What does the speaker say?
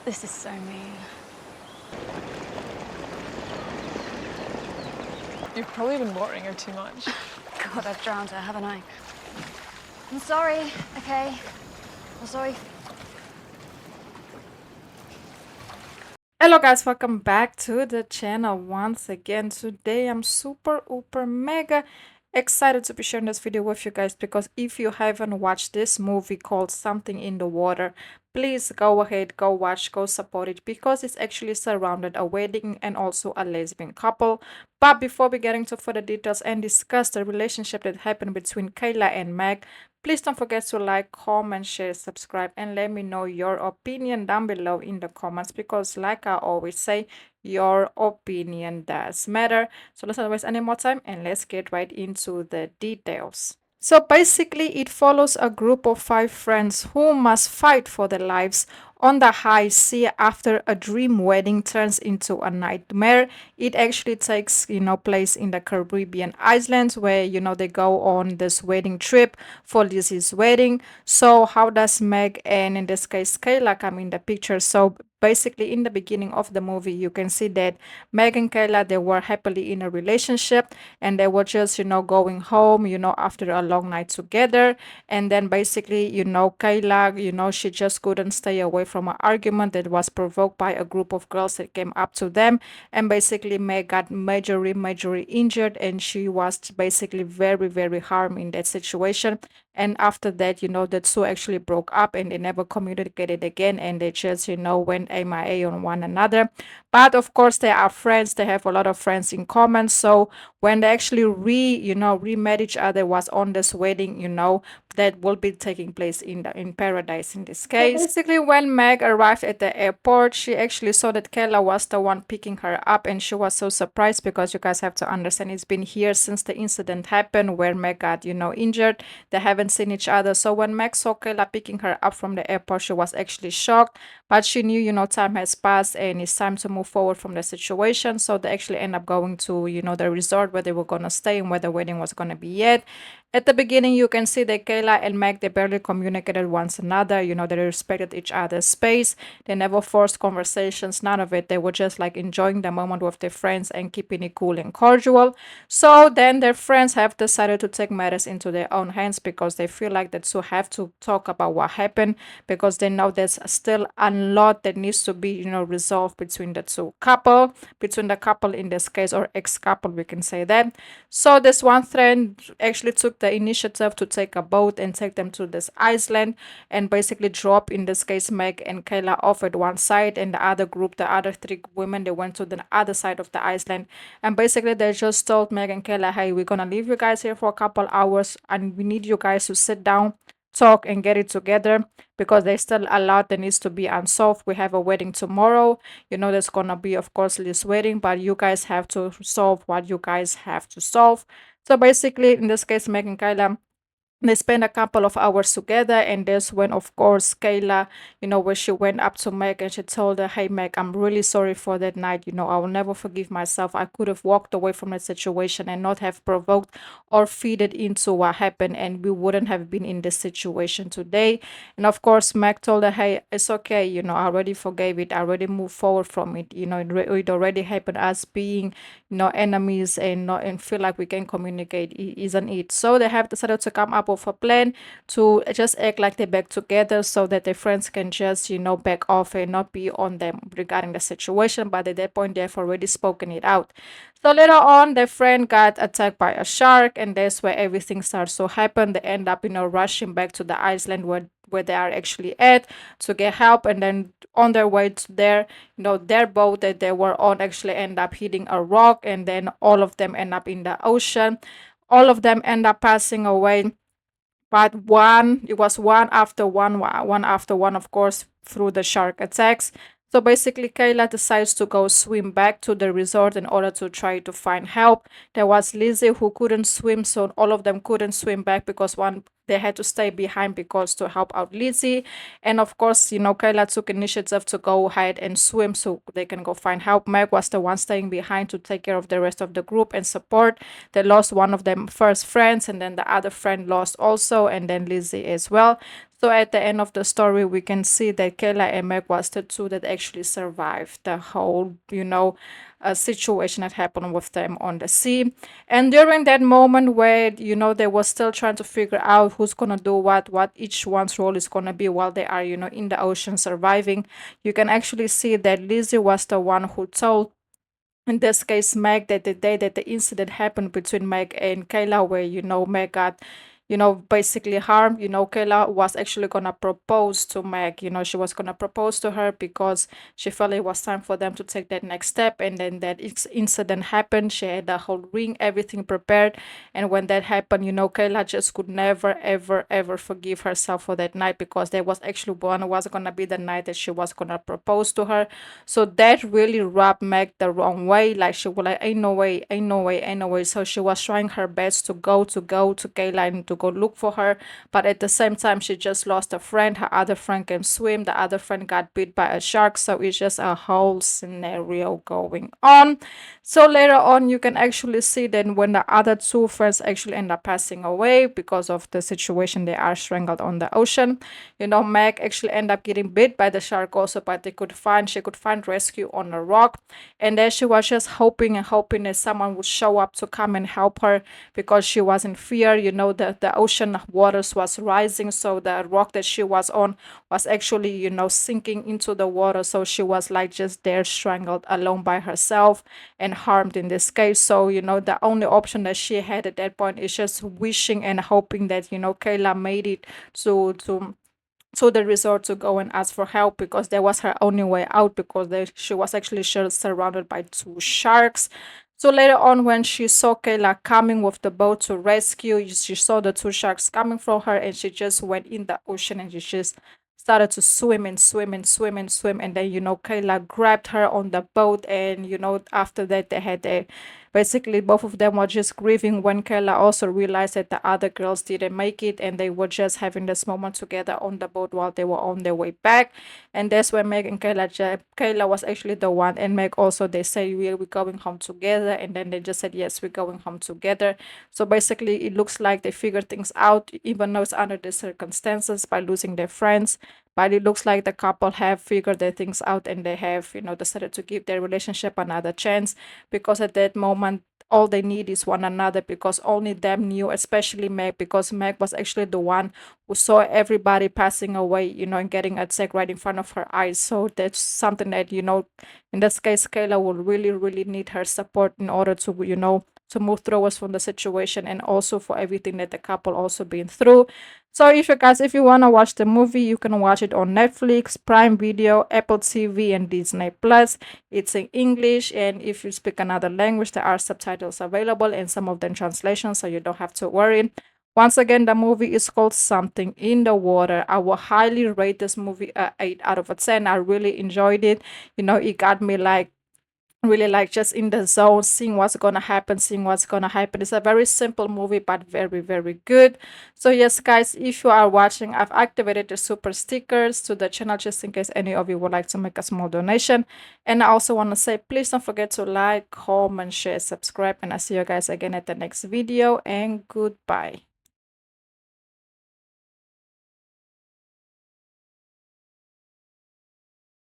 This is so mean. You've probably been worrying her too much. God, I've drowned her, haven't I? I'm sorry, okay? I'm sorry. Hello guys, welcome back to the channel once again. Today I'm super mega excited to be sharing this video with you guys, because if you haven't watched this movie called Something in the Water, please go ahead, go watch, go support it, because it's actually surrounded a wedding and also a lesbian couple. But before we get into further details and discuss the relationship that happened between Kayla and Meg, please don't forget to like, comment, share, subscribe, and let me know your opinion down below in the comments, because like I always say, your opinion does matter. So let's not waste any more time and let's get right into the details. So basically, it follows a group of 5 friends who must fight for their lives on the high sea after a dream wedding turns into a nightmare. It actually takes, place in the Caribbean islands where, they go on this wedding trip for Lizzie's wedding. So how does Meg and in this case Kayla come in the picture? So basically in the beginning of the movie you can see that Meg and Kayla, they were happily in a relationship, and they were just going home after a long night together. And then basically Kayla, she just couldn't stay away from an argument that was provoked by a group of girls that came up to them, and basically Meg got majorly injured, and she was basically very harmed in that situation. And after that, the two actually broke up and they never communicated again, and they just went MIA on one another. But of course they are friends, they have a lot of friends in common. So when they actually re-met each other was on this wedding, that will be taking place in paradise in this case. So basically, when Meg arrived at the airport, she actually saw that Kayla was the one picking her up, and she was so surprised, because you guys have to understand it's been years since the incident happened where Meg got injured. They haven't seen each other. So when Meg saw Kayla picking her up from the airport, she was actually shocked, but she knew time has passed and it's time to move forward from the situation. So they actually end up going to the resort where they were going to stay and where the wedding was going to be at. At the beginning, you can see that Kayla and Meg, they barely communicated one another. They respected each other's space. They never forced conversations, none of it. They were just like enjoying the moment with their friends and keeping it cool and cordial. So then their friends have decided to take matters into their own hands, because they feel like the two have to talk about what happened, because they know there's still a lot that needs to be, resolved between the couple in this case, or ex-couple, we can say that. So this one friend actually took the initiative to take a boat and take them to this island, and basically drop, in this case, Meg and Kayla off at one side, and the other group, the other 3 women, they went to the other side of the island. And basically they just told Meg and Kayla, hey, we're gonna leave you guys here for a couple hours, and we need you guys to sit down, talk, and get it together, because there's still a lot that needs to be unsolved. We have a wedding tomorrow. There's gonna be, of course, this wedding, but you guys have to solve what you guys have to solve. So basically, in this case, Meg and Kayla, they spent a couple of hours together, and this when, of course, Kayla, where she went up to Meg and she told her, hey Meg, I'm really sorry for that night. I will never forgive myself. I could have walked away from that situation and not have provoked or feeded into what happened, and we wouldn't have been in this situation today. And of course, Meg told her, hey, it's okay, I already forgave it, I already moved forward from it. It already happened. Us being enemies and not and feel like we can communicate, isn't it? So they have decided to come up with a plan to just act like they're back together, so that their friends can just back off and not be on them regarding the situation. But at that point, they have already spoken it out. So later on, their friend got attacked by a shark, and that's where everything starts to happen. They end up rushing back to the island where they are actually at, to get help. And then on their way to there, their boat that they were on actually end up hitting a rock, and then all of them end up in the ocean. All of them end up passing away, but it was one after one, of course, through the shark attacks. So basically, Kayla decides to go swim back to the resort in order to try to find help. There was Lizzie who couldn't swim, so all of them couldn't swim back, because they had to stay behind because to help out Lizzie. And of course, Kayla took initiative to go ahead and swim so they can go find help. Meg was the one staying behind to take care of the rest of the group and support. They lost one of them first friends, and then the other friend lost also, and then Lizzie as well. So at the end of the story, we can see that Kayla and Meg was the two that actually survived the whole, situation that happened with them on the sea. And during that moment where, they were still trying to figure out who's going to do what each one's role is going to be while they are, in the ocean surviving, you can actually see that Lizzie was the one who told, in this case, Meg, that the day that the incident happened between Meg and Kayla, where, Meg got, basically harmed, Kayla was actually gonna propose to Meg. She was gonna propose to her because she felt it was time for them to take that next step. And then that incident happened. She had the whole ring, everything prepared. And when that happened, Kayla just could never, ever, ever forgive herself for that night, because that was actually was gonna be the night that she was gonna propose to her. So that really rubbed Meg the wrong way. Like, she was like, ain't no way, ain't no way, ain't no way. So she was trying her best to go to Kayla and to go look for her. But at the same time, she just lost a friend. Her other friend can swim. The other friend got bit by a shark. So it's just a whole scenario going on. So later on, you can actually see that when the other two friends actually end up passing away because of the situation, they are strangled on the ocean. Meg actually ended up getting bit by the shark also, but she could find rescue on a rock. And there she was just hoping and hoping that someone would show up to come and help her, because she was in fear. The ocean waters was rising, so the rock that she was on was actually, sinking into the water. So she was like just there strangled alone by herself and harmed in this case. So, the only option that she had at that point is just wishing and hoping that, Kayla made it to the resort to go and ask for help, because that was her only way out, because she was actually surrounded by two sharks. So later on, when she saw Kayla coming with the boat to rescue, she saw the two sharks coming for her, and she just went in the ocean and she just started to swim and swim and swim and swim. And then, Kayla grabbed her on the boat, and, after that, they had basically both of them were just grieving when Kayla also realized that the other girls didn't make it, and they were just having this moment together on the boat while they were on their way back. And that's when Meg and Kayla was actually the one, and Meg also, they say, we're going home together, and then they just said, yes, we're going home together. So basically, it looks like they figured things out, even though it's under the circumstances, by losing their friends. But it looks like the couple have figured their things out, and they have, decided to give their relationship another chance, because at that moment, all they need is one another, because only them knew, especially Meg, because Meg was actually the one who saw everybody passing away, and getting attacked right in front of her eyes. So that's something that, in this case, Kayla will really, really need her support in order to, to move through us from the situation, and also for everything that the couple also been through. So if you want to watch the movie, you can watch it on Netflix, Prime Video, Apple TV, and Disney Plus. It's in English, and if you speak another language, there are subtitles available, and some of them translations, so you don't have to worry. Once again, the movie is called Something in the Water. I will highly rate this movie a 8 out of 10. I really enjoyed it. It got me like really like just in the zone, seeing what's gonna happen. It's a very simple movie, but very, very good. So yes, guys, if you are watching, I've activated the super stickers to the channel just in case any of you would like to make a small donation. And I also want to say, please don't forget to like, comment, share, subscribe, and I'll see you guys again at the next video, and goodbye.